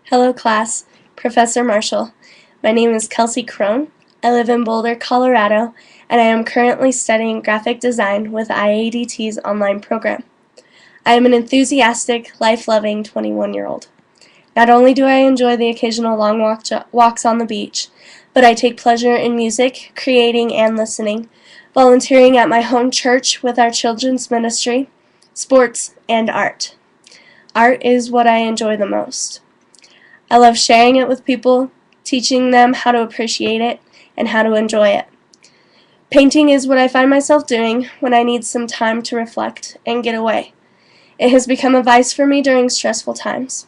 Hello class, Professor Marshall. My name is Kelsey Crone. I live in Boulder, Colorado, and I am currently studying graphic design with IADT's online program. I am an enthusiastic, life-loving 21-year-old. Not only do I enjoy the occasional long walks on the beach, but I take pleasure in music, creating and listening, volunteering at my home church with our children's ministry, sports, and art. Art is what I enjoy the most. I love sharing it with people, teaching them how to appreciate it and how to enjoy it. Painting is what I find myself doing when I need some time to reflect and get away. It has become a vice for me during stressful times.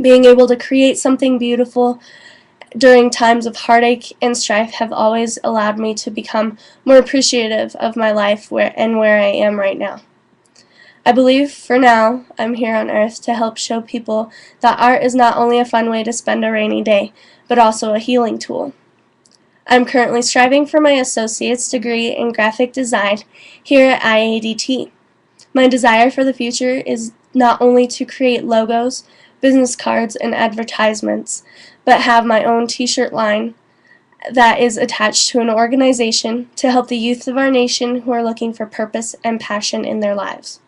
Being able to create something beautiful during times of heartache and strife have always allowed me to become more appreciative of my life where I am right now. I believe, for now, I'm here on earth to help show people that art is not only a fun way to spend a rainy day, but also a healing tool. I'm currently striving for my associate's degree in graphic design here at IADT. My desire for the future is not only to create logos, business cards, and advertisements, but have my own t-shirt line that is attached to an organization to help the youth of our nation who are looking for purpose and passion in their lives.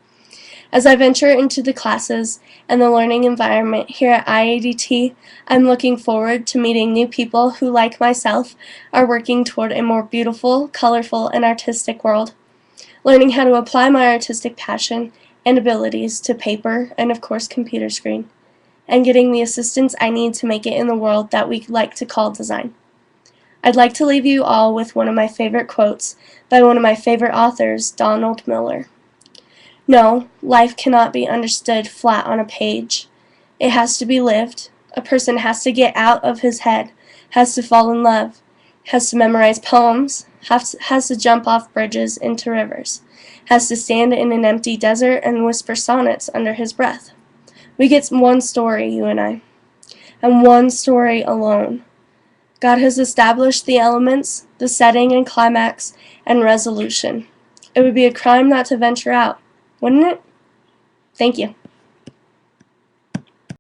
As I venture into the classes and the learning environment here at IADT, I'm looking forward to meeting new people who, like myself, are working toward a more beautiful, colorful, and artistic world, learning how to apply my artistic passion and abilities to paper and, of course, computer screen, and getting the assistance I need to make it in the world that we like to call design. I'd like to leave you all with one of my favorite quotes by one of my favorite authors, Donald Miller. No, life cannot be understood flat on a page. It has to be lived. A person has to get out of his head, has to fall in love, has to memorize poems, has to jump off bridges into rivers, has to stand in an empty desert and whisper sonnets under his breath. We get one story, you and I, and one story alone. God has established the elements, the setting and climax, and resolution. It would be a crime not to venture out, wouldn't it? Thank you.